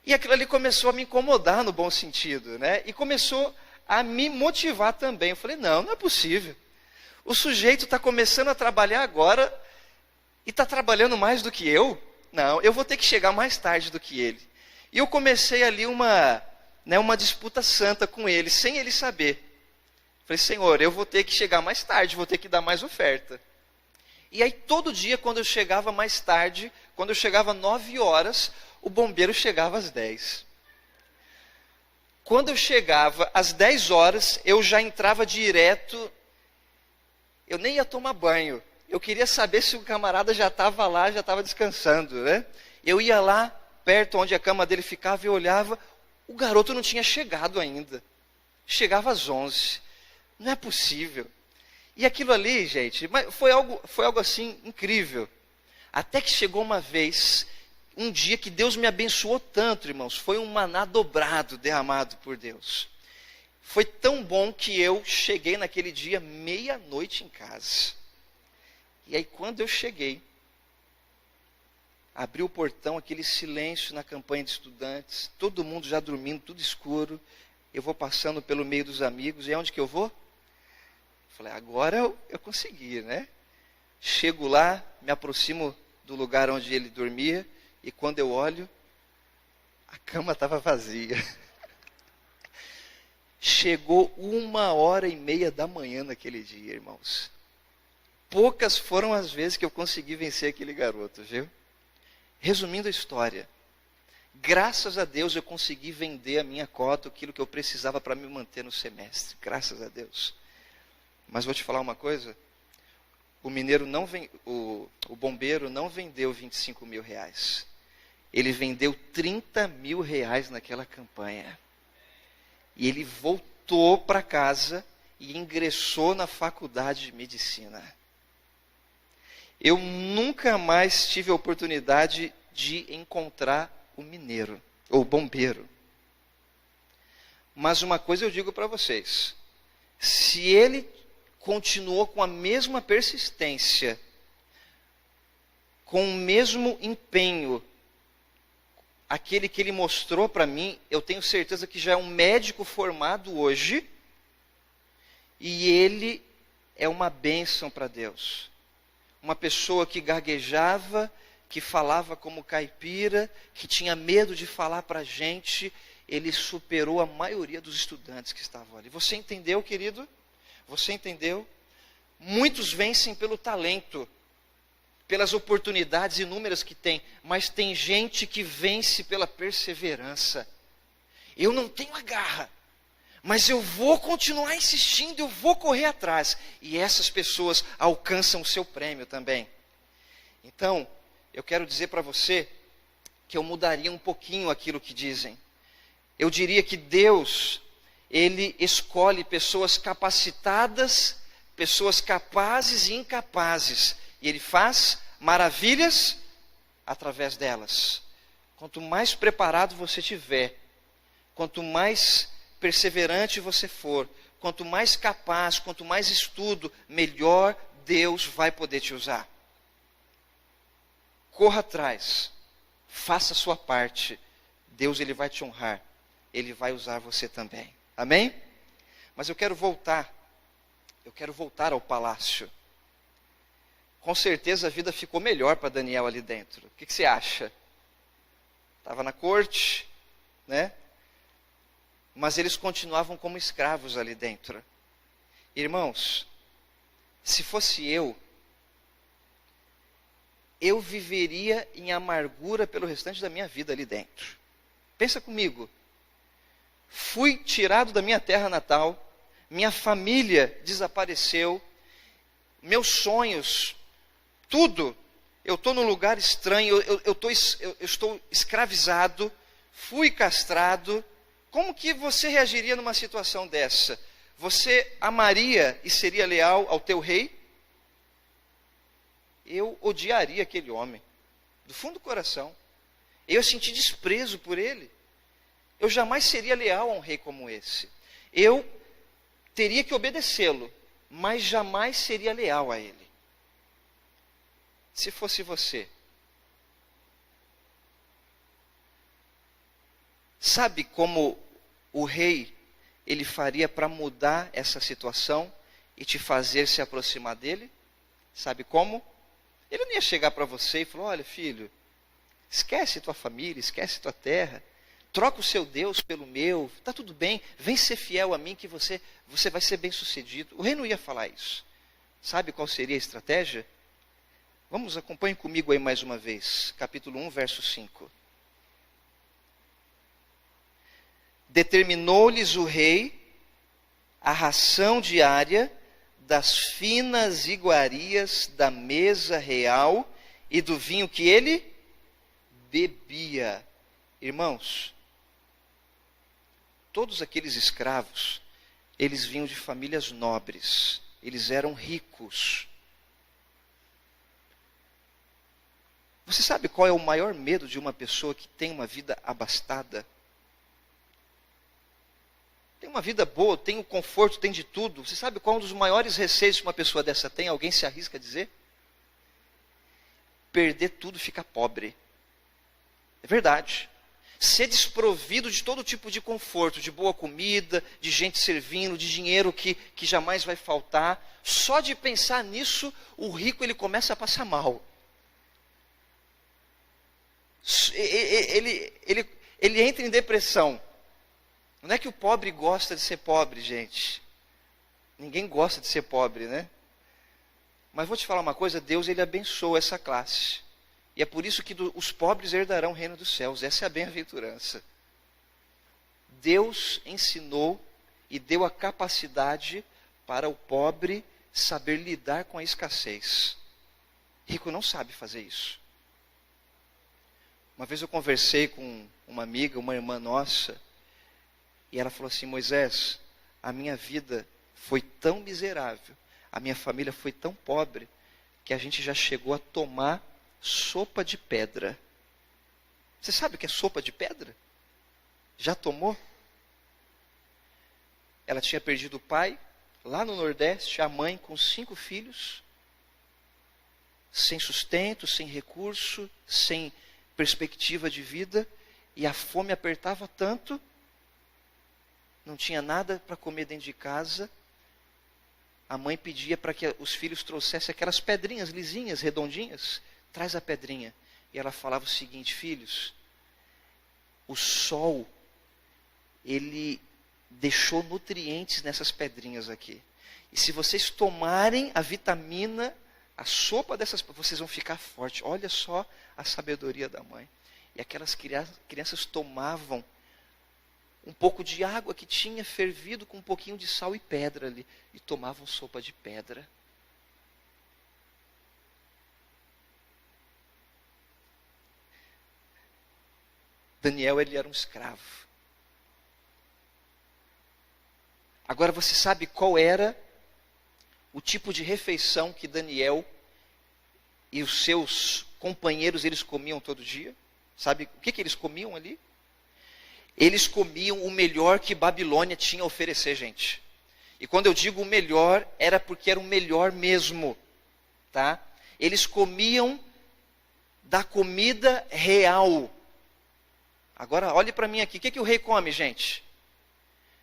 E aquilo ali começou a me incomodar no bom sentido, né? E começou a me motivar também. Eu falei, não é possível. O sujeito está começando a trabalhar agora e está trabalhando mais do que eu? Não, eu vou ter que chegar mais tarde do que ele. E eu comecei ali uma disputa santa com ele, sem ele saber. Falei, Senhor, eu vou ter que chegar mais tarde, vou ter que dar mais oferta. E aí todo dia, quando eu chegava mais tarde, quando eu chegava às 9 horas, o bombeiro chegava às 10. Quando eu chegava às 10 horas, eu já entrava direto, eu nem ia tomar banho. Eu queria saber se o camarada já estava lá, já estava descansando, né? Eu ia lá, perto onde a cama dele ficava, e eu olhava, o garoto não tinha chegado ainda. Chegava às 11. Não é possível. E aquilo ali, gente, foi algo assim incrível. Até que chegou uma vez, um dia que Deus me abençoou tanto, irmãos. Foi um maná dobrado, derramado por Deus. Foi tão bom que eu cheguei naquele dia, meia-noite em casa. E aí quando eu cheguei, abri o portão, aquele silêncio na campanha de estudantes, todo mundo já dormindo, tudo escuro. Eu vou passando pelo meio dos amigos, e aonde que eu vou? Falei, agora eu consegui, né? Chego lá, me aproximo do lugar onde ele dormia, e quando eu olho, a cama estava vazia. Chegou 1h30 da manhã naquele dia, irmãos. Poucas foram as vezes que eu consegui vencer aquele garoto, viu? Resumindo a história, graças a Deus eu consegui vender a minha cota, aquilo que eu precisava para me manter no semestre, graças a Deus. Mas vou te falar uma coisa, o bombeiro não vendeu 25 mil reais. Ele vendeu 30 mil reais naquela campanha. E ele voltou para casa e ingressou na faculdade de medicina. Eu nunca mais tive a oportunidade de encontrar o mineiro, ou bombeiro. Mas uma coisa eu digo para vocês, se ele continuou com a mesma persistência, com o mesmo empenho, aquele que ele mostrou para mim, eu tenho certeza que já é um médico formado hoje, e ele é uma bênção para Deus. Uma pessoa que gaguejava, que falava como caipira, que tinha medo de falar para a gente, ele superou a maioria dos estudantes que estavam ali. Você entendeu, querido? Você entendeu? Muitos vencem pelo talento, pelas oportunidades inúmeras que tem, mas tem gente que vence pela perseverança. Eu não tenho a garra, mas eu vou continuar insistindo, eu vou correr atrás. E essas pessoas alcançam o seu prêmio também. Então, eu quero dizer para você que eu mudaria um pouquinho aquilo que dizem. Eu diria que Deus, Ele escolhe pessoas capacitadas, pessoas capazes e incapazes. E Ele faz maravilhas através delas. Quanto mais preparado você tiver, quanto mais perseverante você for, quanto mais capaz, quanto mais estudo, melhor Deus vai poder te usar. Corra atrás, faça a sua parte. Deus, Ele vai te honrar. Ele vai usar você também. Amém? Mas eu quero voltar ao palácio. Com certeza a vida ficou melhor para Daniel ali dentro. O que você acha? Estava na corte, né? Mas eles continuavam como escravos ali dentro. Irmãos, se fosse eu viveria em amargura pelo restante da minha vida ali dentro. Pensa comigo. Fui tirado da minha terra natal, minha família desapareceu, meus sonhos, tudo. Eu estou num lugar estranho, eu estou escravizado, fui castrado. Como que você reagiria numa situação dessa? Você amaria e seria leal ao teu rei? Eu odiaria aquele homem, do fundo do coração. Eu senti desprezo por ele. Eu jamais seria leal a um rei como esse. Eu teria que obedecê-lo, mas jamais seria leal a ele. Se fosse você. Sabe como o rei, ele faria para mudar essa situação e te fazer se aproximar dele? Sabe como? Ele não ia chegar para você e falar, olha filho, esquece tua família, esquece tua terra, troca o seu Deus pelo meu, está tudo bem, vem ser fiel a mim que você vai ser bem sucedido. O rei não ia falar isso. Sabe qual seria a estratégia? Vamos, acompanhe comigo aí mais uma vez, capítulo 1, verso 5. Determinou-lhes o rei a ração diária das finas iguarias da mesa real e do vinho que ele bebia. Irmãos, todos aqueles escravos, eles vinham de famílias nobres, eles eram ricos. Você sabe qual é o maior medo de uma pessoa que tem uma vida abastada? Tem uma vida boa, tem o conforto, tem de tudo. Você sabe qual é um dos maiores receios que uma pessoa dessa tem? Alguém se arrisca a dizer? Perder tudo e ficar pobre. É verdade. Ser desprovido de todo tipo de conforto, de boa comida, de gente servindo, de dinheiro que jamais vai faltar. Só de pensar nisso, o rico ele começa a passar mal. Ele entra em depressão. Não é que o pobre gosta de ser pobre, gente. Ninguém gosta de ser pobre, né? Mas vou te falar uma coisa, Deus ele abençoa essa classe. E é por isso que os pobres herdarão o reino dos céus. Essa é a bem-aventurança. Deus ensinou e deu a capacidade para o pobre saber lidar com a escassez. Rico não sabe fazer isso. Uma vez eu conversei com uma amiga, uma irmã nossa, e ela falou assim, Moisés, a minha vida foi tão miserável, a minha família foi tão pobre, que a gente já chegou a tomar sopa de pedra. Você sabe o que é sopa de pedra? Já tomou? Ela tinha perdido o pai, lá no Nordeste, a mãe com 5 filhos, sem sustento, sem recurso, sem perspectiva de vida, e a fome apertava tanto, não tinha nada para comer dentro de casa. A mãe pedia para que os filhos trouxessem aquelas pedrinhas lisinhas, redondinhas. Traz a pedrinha. E ela falava o seguinte: filhos, o sol, ele deixou nutrientes nessas pedrinhas aqui. E se vocês tomarem a vitamina, a sopa dessas, vocês vão ficar fortes. Olha só a sabedoria da mãe. E aquelas crianças tomavam um pouco de água que tinha fervido com um pouquinho de sal e pedra ali. E tomavam sopa de pedra. Daniel, ele era um escravo. Agora você sabe qual era o tipo de refeição que Daniel e os seus companheiros eles comiam todo dia? Sabe o que eles comiam ali? Eles comiam o melhor que Babilônia tinha a oferecer, gente. E quando eu digo o melhor, era porque era o melhor mesmo, tá? Eles comiam da comida real. Agora, olhe para mim aqui. O que o rei come, gente?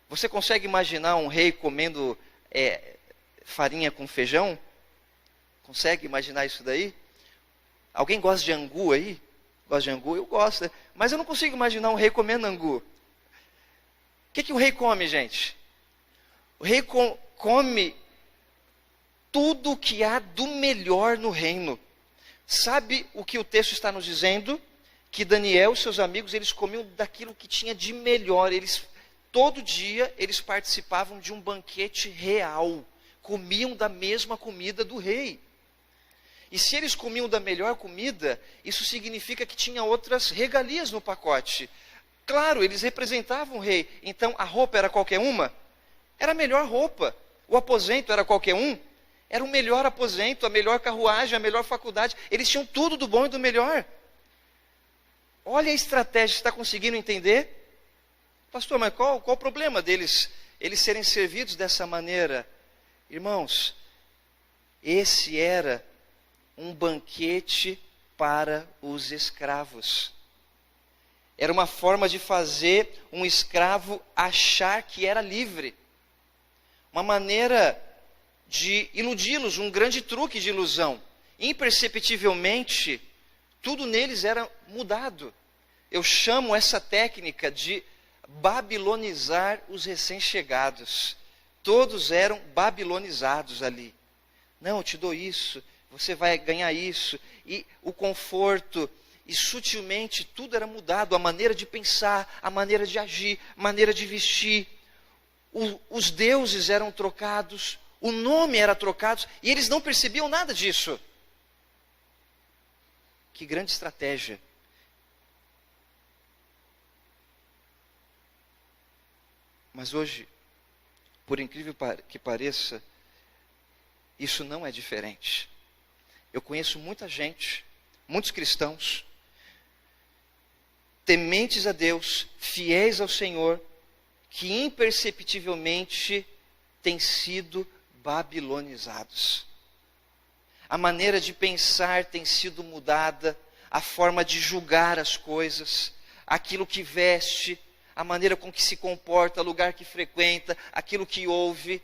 Você consegue imaginar um rei comendo farinha com feijão? Consegue imaginar isso daí? Alguém gosta de angu aí? Gosta de angu? Eu gosto. Mas eu não consigo imaginar um rei comendo angu. O que o rei come, gente? O rei come tudo que há do melhor no reino. Sabe o que o texto está nos dizendo? Que Daniel e seus amigos, eles comiam daquilo que tinha de melhor. Todo dia, eles participavam de um banquete real. Comiam da mesma comida do rei. E se eles comiam da melhor comida, isso significa que tinha outras regalias no pacote. Claro, eles representavam o rei. Então, a roupa era qualquer uma? Era a melhor roupa. O aposento era qualquer um? Era o melhor aposento, a melhor carruagem, a melhor faculdade. Eles tinham tudo do bom e do melhor. Olha a estratégia, está conseguindo entender? Pastor, mas qual o problema deles eles serem servidos dessa maneira? Irmãos, esse era um banquete para os escravos. Era uma forma de fazer um escravo achar que era livre. Uma maneira de iludi-los, um grande truque de ilusão. Imperceptivelmente, tudo neles era mudado. Eu chamo essa técnica de babilonizar os recém-chegados. Todos eram babilonizados ali. Não, eu te dou isso, você vai ganhar isso. E o conforto, e sutilmente tudo era mudado. A maneira de pensar, a maneira de agir, a maneira de vestir. Os deuses eram trocados, o nome era trocado, e eles não percebiam nada disso. Que grande estratégia. Mas hoje, por incrível que pareça, isso não é diferente. Eu conheço muita gente, muitos cristãos, tementes a Deus, fiéis ao Senhor, que imperceptivelmente têm sido babilonizados. A maneira de pensar tem sido mudada, a forma de julgar as coisas, aquilo que veste, a maneira com que se comporta, o lugar que frequenta, aquilo que ouve.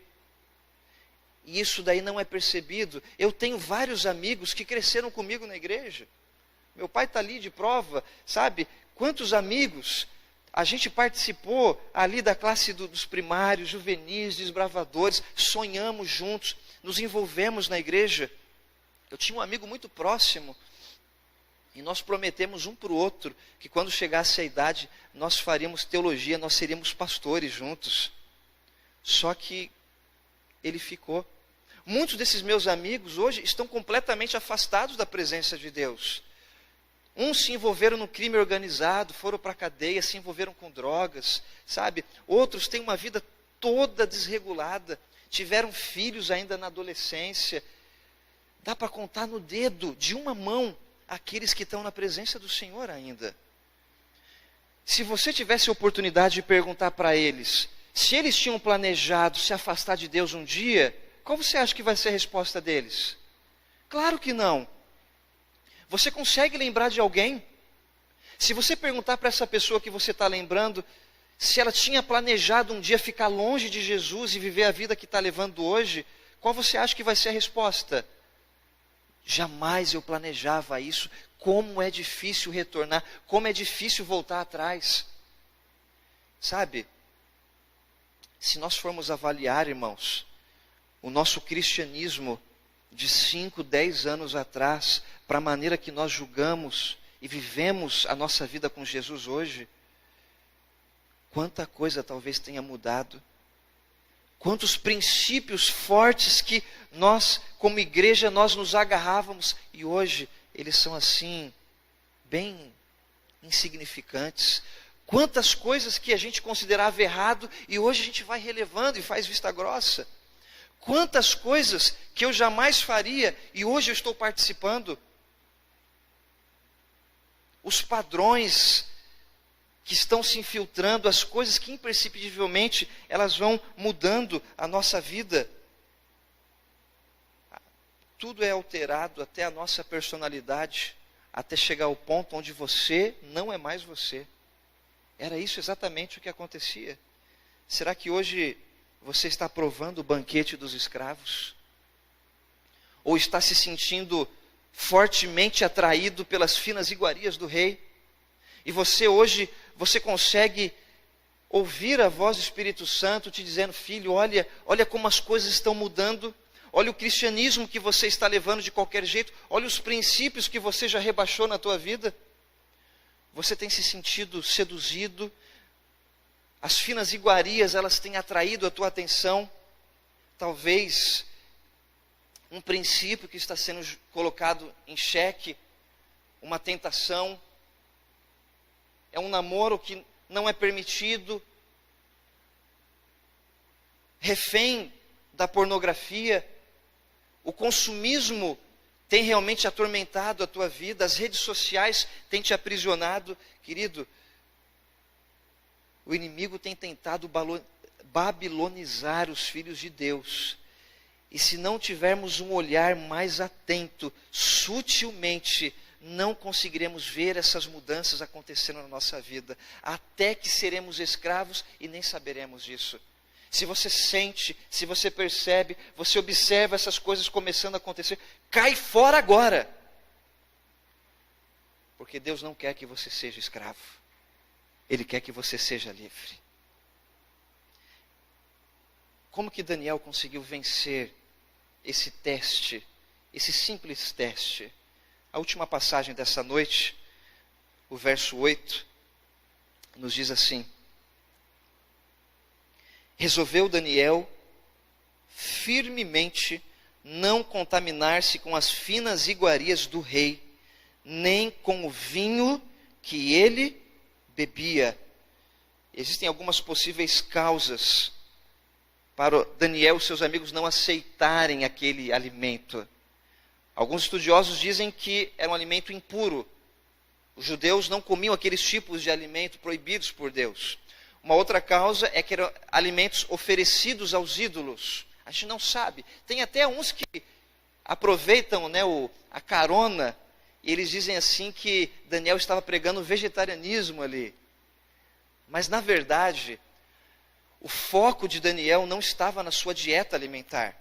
E isso daí não é percebido. Eu tenho vários amigos que cresceram comigo na igreja. Meu pai está ali de prova, sabe? Quantos amigos a gente participou ali da classe dos primários, juvenis, desbravadores, sonhamos juntos, nos envolvemos na igreja. Eu tinha um amigo muito próximo, e nós prometemos um para o outro, que quando chegasse a idade, nós faríamos teologia, nós seríamos pastores juntos. Só que ele ficou. Muitos desses meus amigos hoje estão completamente afastados da presença de Deus. Uns se envolveram no crime organizado, foram para a cadeia, se envolveram com drogas, sabe? Outros têm uma vida toda desregulada, tiveram filhos ainda na adolescência. Dá para contar no dedo de uma mão aqueles que estão na presença do Senhor ainda. Se você tivesse a oportunidade de perguntar para eles Se eles tinham planejado se afastar de Deus um dia, qual você acha que vai ser a resposta deles? Claro que não. Você consegue lembrar de alguém? Se você perguntar para essa pessoa que você está lembrando, se ela tinha planejado um dia ficar longe de Jesus e viver a vida que está levando hoje, qual você acha que vai ser a resposta? Jamais eu planejava isso. Como é difícil retornar, como é difícil voltar atrás. Sabe, se nós formos avaliar, irmãos, o nosso cristianismo de 5, 10 anos atrás, para a maneira que nós julgamos e vivemos a nossa vida com Jesus hoje, quanta coisa talvez tenha mudado. Quantos princípios fortes que nós, como igreja, nós nos agarrávamos, e hoje eles são assim, bem insignificantes. Quantas coisas que a gente considerava errado, e hoje a gente vai relevando e faz vista grossa. Quantas coisas que eu jamais faria, e hoje eu estou participando. Os padrões que estão se infiltrando, as coisas que imperceptivelmente elas vão mudando a nossa vida. Tudo é alterado, até a nossa personalidade, até chegar ao ponto onde você não é mais você. Era isso exatamente o que acontecia. Será que hoje você está provando o banquete dos escravos? Ou está se sentindo fortemente atraído pelas finas iguarias do rei? E você hoje, você consegue ouvir a voz do Espírito Santo te dizendo: filho, olha como as coisas estão mudando. Olha o cristianismo que você está levando de qualquer jeito. Olha os princípios que você já rebaixou na tua vida. Você tem se sentido seduzido. As finas iguarias, elas têm atraído a tua atenção. Talvez um princípio que está sendo colocado em xeque, uma tentação. É um namoro que não é permitido. Refém da pornografia. O consumismo tem realmente atormentado a tua vida. As redes sociais têm te aprisionado. Querido, o inimigo tem tentado babilonizar os filhos de Deus. E se não tivermos um olhar mais atento, sutilmente, não conseguiremos ver essas mudanças acontecendo na nossa vida. Até que seremos escravos e nem saberemos disso. Se você sente, se você percebe, você observa essas coisas começando a acontecer, cai fora agora. Porque Deus não quer que você seja escravo. Ele quer que você seja livre. Como que Daniel conseguiu vencer esse teste, esse simples teste? A última passagem dessa noite, o verso 8, nos diz assim: resolveu Daniel firmemente não contaminar-se com as finas iguarias do rei, nem com o vinho que ele bebia. Existem algumas possíveis causas para Daniel e seus amigos não aceitarem aquele alimento. Alguns estudiosos dizem que era um alimento impuro. Os judeus não comiam aqueles tipos de alimento proibidos por Deus. Uma outra causa é que eram alimentos oferecidos aos ídolos. A gente não sabe. Tem até uns que aproveitam, a carona, e eles dizem assim que Daniel estava pregando o vegetarianismo ali. Mas na verdade, o foco de Daniel não estava na sua dieta alimentar.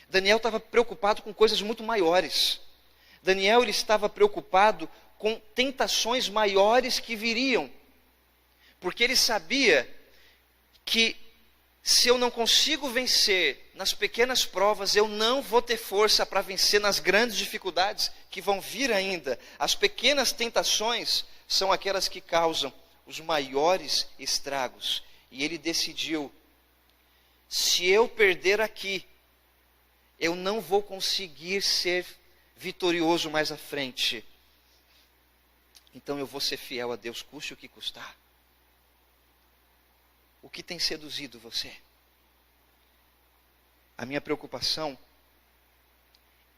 Daniel estava preocupado com coisas muito maiores. Daniel ele estava preocupado com tentações maiores que viriam. Porque ele sabia que se eu não consigo vencer nas pequenas provas, eu não vou ter força para vencer nas grandes dificuldades que vão vir ainda. As pequenas tentações são aquelas que causam os maiores estragos. E ele decidiu: se eu perder aqui, eu não vou conseguir ser vitorioso mais à frente. Então eu vou ser fiel a Deus, custe o que custar. O que tem seduzido você? A minha preocupação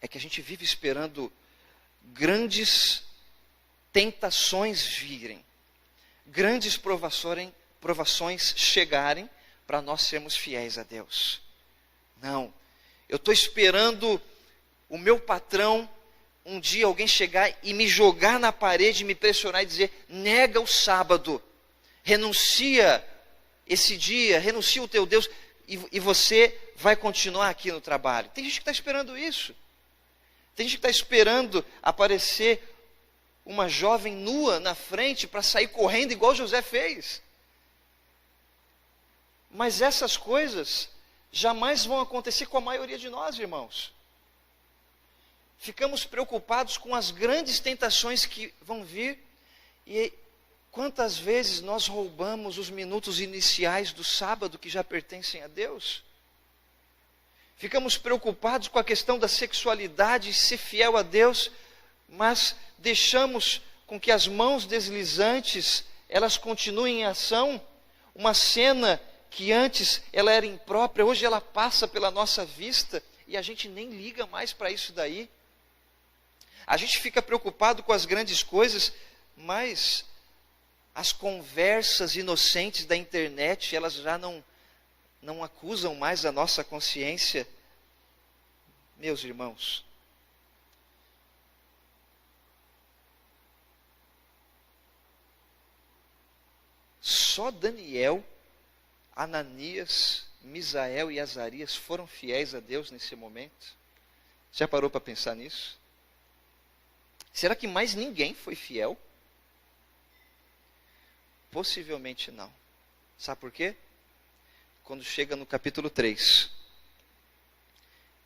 é que a gente vive esperando grandes tentações virem, grandes provações chegarem, para nós sermos fiéis a Deus. Não, eu estou esperando o meu patrão, um dia alguém chegar e me jogar na parede, me pressionar e dizer, nega o sábado, renuncia esse dia, renuncia o teu Deus, e você vai continuar aqui no trabalho. Tem gente que está esperando isso. Tem gente que está esperando aparecer uma jovem nua na frente para sair correndo igual José fez. Mas essas coisas jamais vão acontecer com a maioria de nós, irmãos. Ficamos preocupados com as grandes tentações que vão vir, e quantas vezes nós roubamos os minutos iniciais do sábado que já pertencem a Deus? Ficamos preocupados com a questão da sexualidade e ser fiel a Deus, mas deixamos com que as mãos deslizantes, elas continuem em ação. Uma cena que antes ela era imprópria, hoje ela passa pela nossa vista e a gente nem liga mais para isso daí. A gente fica preocupado com as grandes coisas, mas as conversas inocentes da internet, elas já não acusam mais a nossa consciência. Meus irmãos, só Daniel, Ananias, Misael e Azarias foram fiéis a Deus nesse momento. Já parou para pensar nisso? Será que mais ninguém foi fiel? Possivelmente não. Sabe por quê? Quando chega no capítulo 3,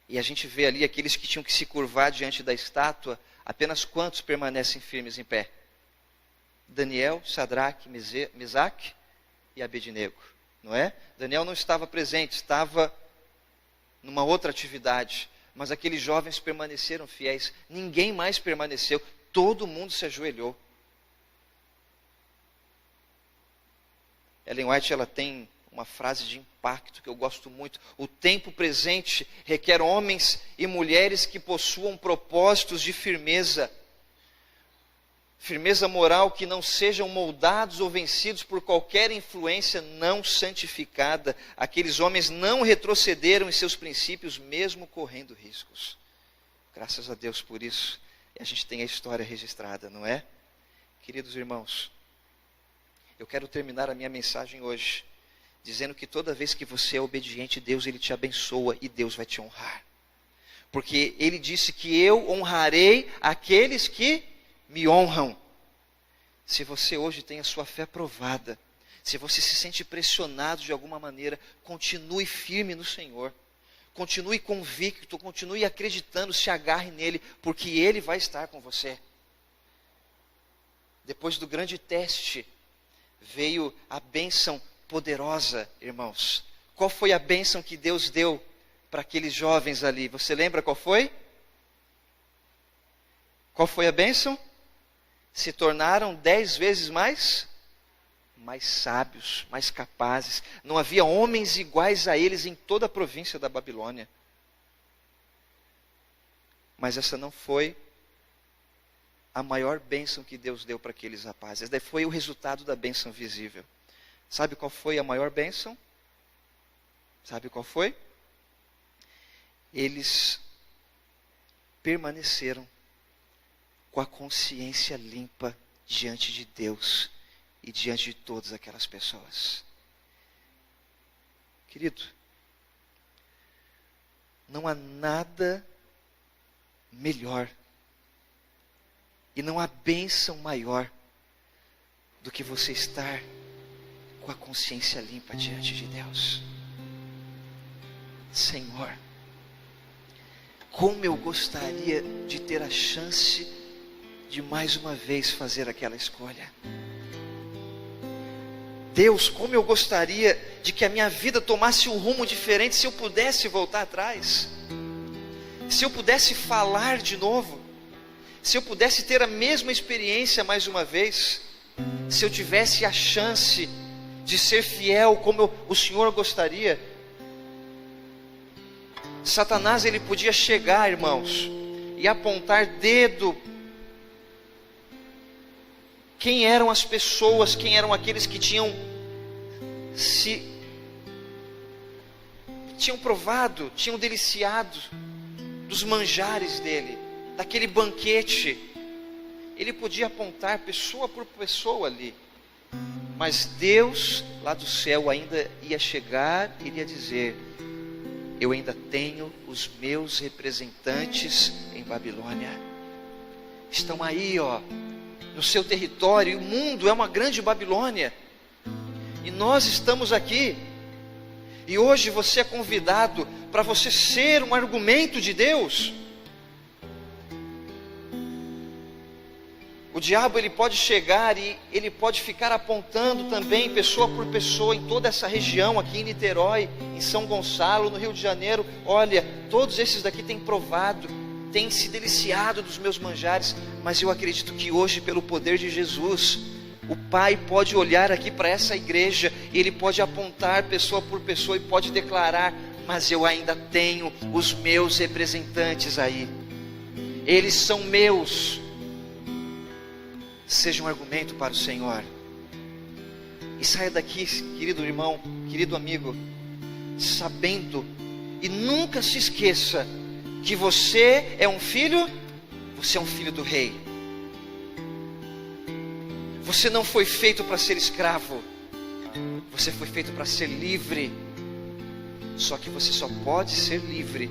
e a gente vê ali aqueles que tinham que se curvar diante da estátua, apenas quantos permanecem firmes em pé? Daniel, Sadraque, Mesaque e Abednego, não é? Daniel não estava presente, estava numa outra atividade, mas aqueles jovens permaneceram fiéis. Ninguém mais permaneceu, todo mundo se ajoelhou. Ellen White, ela tem uma frase de impacto que eu gosto muito. O tempo presente requer homens e mulheres que possuam propósitos de firmeza. Firmeza moral, que não sejam moldados ou vencidos por qualquer influência não santificada. Aqueles homens não retrocederam em seus princípios, mesmo correndo riscos. Graças a Deus por isso. E a gente tem a história registrada, não é? Queridos irmãos, eu quero terminar a minha mensagem hoje dizendo que toda vez que você é obediente, Deus ele te abençoa e Deus vai te honrar. Porque ele disse que eu honrarei aqueles que me honram. Se você hoje tem a sua fé provada, se você se sente pressionado de alguma maneira, continue firme no Senhor. Continue convicto, continue acreditando, se agarre nele, porque ele vai estar com você. Depois do grande teste, veio a bênção poderosa, irmãos. Qual foi a bênção que Deus deu para aqueles jovens ali? Você lembra qual foi? Qual foi a bênção? Se tornaram 10 vezes mais sábios, mais capazes. Não havia homens iguais a eles em toda a província da Babilônia. Mas essa não foi a maior bênção que Deus deu para aqueles rapazes. Esse daí foi o resultado da bênção visível. Sabe qual foi a maior bênção? Sabe qual foi? Eles permaneceram com a consciência limpa diante de Deus e diante de todas aquelas pessoas. Querido, não há nada melhor e não há bênção maior do que você estar com a consciência limpa diante de Deus. Senhor, como eu gostaria de ter a chance de mais uma vez fazer aquela escolha. Deus, como eu gostaria de que a minha vida tomasse um rumo diferente, se eu pudesse voltar atrás, se eu pudesse falar de novo, se eu pudesse ter a mesma experiência mais uma vez, se eu tivesse a chance de ser fiel como o Senhor gostaria. Satanás, ele podia chegar, irmãos, e apontar dedo. Quem eram as pessoas, quem eram aqueles que tinham se tinham provado, tinham deliciado dos manjares dele, daquele banquete. Ele podia apontar pessoa por pessoa ali, mas Deus lá do céu ainda ia chegar e iria dizer: eu ainda tenho os meus representantes em Babilônia. Estão aí, no seu território. O mundo é uma grande Babilônia, e nós estamos aqui. E hoje você é convidado para você ser um argumento de Deus. O diabo, ele pode chegar e ele pode ficar apontando também, pessoa por pessoa, em toda essa região, aqui em Niterói, em São Gonçalo, no Rio de Janeiro. Olha, todos esses daqui têm provado, têm se deliciado dos meus manjares, mas eu acredito que hoje, pelo poder de Jesus, o Pai pode olhar aqui para essa igreja, e Ele pode apontar pessoa por pessoa e pode declarar: mas eu ainda tenho os meus representantes aí, eles são meus. Seja um argumento para o Senhor. E saia daqui, querido irmão, querido amigo, sabendo, e nunca se esqueça, que você é um filho do Rei. Você não foi feito para ser escravo, você foi feito para ser livre. Só que você só pode ser livre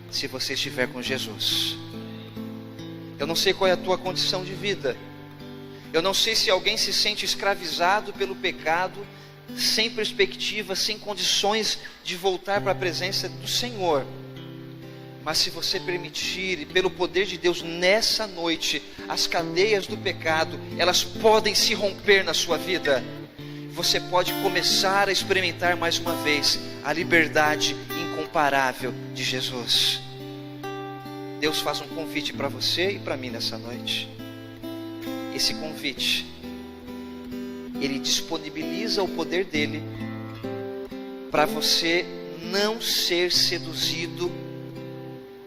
se você estiver com Jesus. Eu não sei qual é a tua condição de vida. Eu não sei se alguém se sente escravizado pelo pecado, sem perspectiva, sem condições de voltar para a presença do Senhor. Mas se você permitir, e pelo poder de Deus, nessa noite, as cadeias do pecado, elas podem se romper na sua vida. Você pode começar a experimentar mais uma vez a liberdade incomparável de Jesus. Deus faz um convite para você e para mim nessa noite. Esse convite, Ele disponibiliza o poder dEle para você não ser seduzido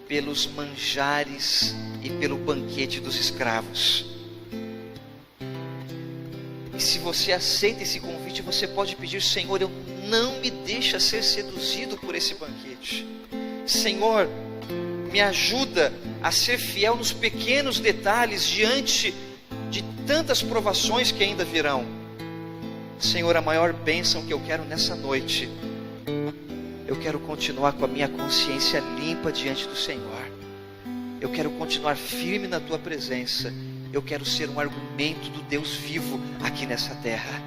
pelos manjares e pelo banquete dos escravos. E se você aceita esse convite, você pode pedir: Senhor, eu não me deixa ser seduzido por esse banquete. Senhor, me ajuda a ser fiel nos pequenos detalhes diante de tantas provações que ainda virão. Senhor, a maior bênção que eu quero nessa noite, eu quero continuar com a minha consciência limpa diante do Senhor. Eu quero continuar firme na Tua presença. Eu quero ser um argumento do Deus vivo aqui nessa terra.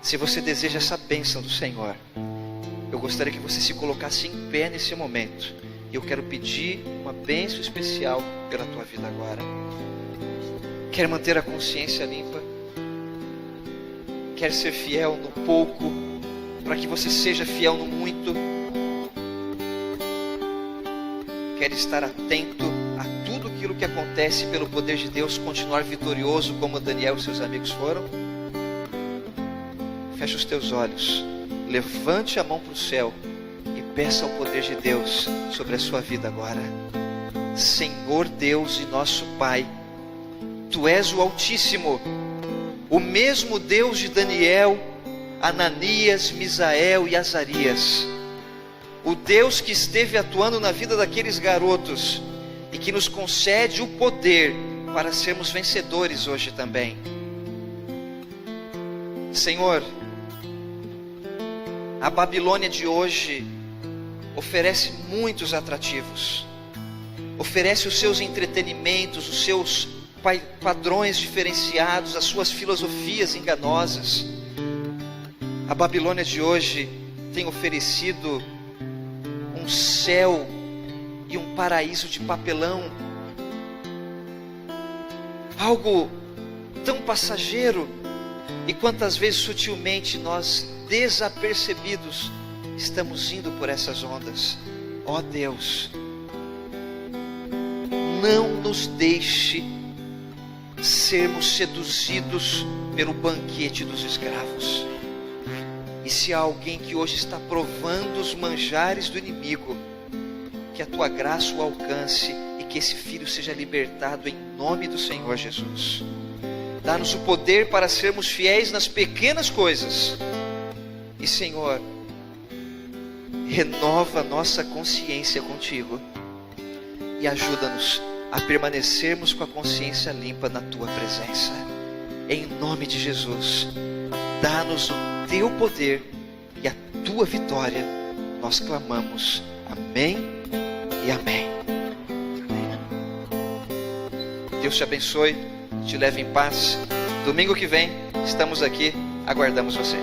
Se você deseja essa bênção do Senhor, eu gostaria que você se colocasse em pé nesse momento. E eu quero pedir uma bênção especial pela tua vida agora. Quer manter a consciência limpa? Quer ser fiel no pouco, para que você seja fiel no muito? Quer estar atento a tudo aquilo que acontece pelo poder de Deus, continuar vitorioso como Daniel e seus amigos foram? Feche os teus olhos, levante a mão para o céu e peça o poder de Deus sobre a sua vida agora. Senhor Deus e nosso Pai, Tu és o Altíssimo, o mesmo Deus de Daniel, Ananias, Misael e Azarias, o Deus que esteve atuando na vida daqueles garotos e que nos concede o poder para sermos vencedores hoje também. Senhor, a Babilônia de hoje oferece muitos atrativos, oferece os seus entretenimentos, os seus padrões diferenciados, as suas filosofias enganosas. A Babilônia de hoje tem oferecido um céu e um paraíso de papelão, algo tão passageiro, e quantas vezes sutilmente nós, desapercebidos, estamos indo por essas ondas. Ó Deus, não nos deixe sermos seduzidos pelo banquete dos escravos. E se há alguém que hoje está provando os manjares do inimigo, que a Tua graça o alcance e que esse filho seja libertado em nome do Senhor Jesus. Dá-nos o poder para sermos fiéis nas pequenas coisas. E Senhor, renova nossa consciência contigo e ajuda-nos a permanecermos com a consciência limpa na tua presença. Em nome de Jesus, dá-nos o teu poder e a tua vitória. Nós clamamos. Amém e amém. Amém. Deus te abençoe, te leve em paz. Domingo que vem estamos aqui, aguardamos você.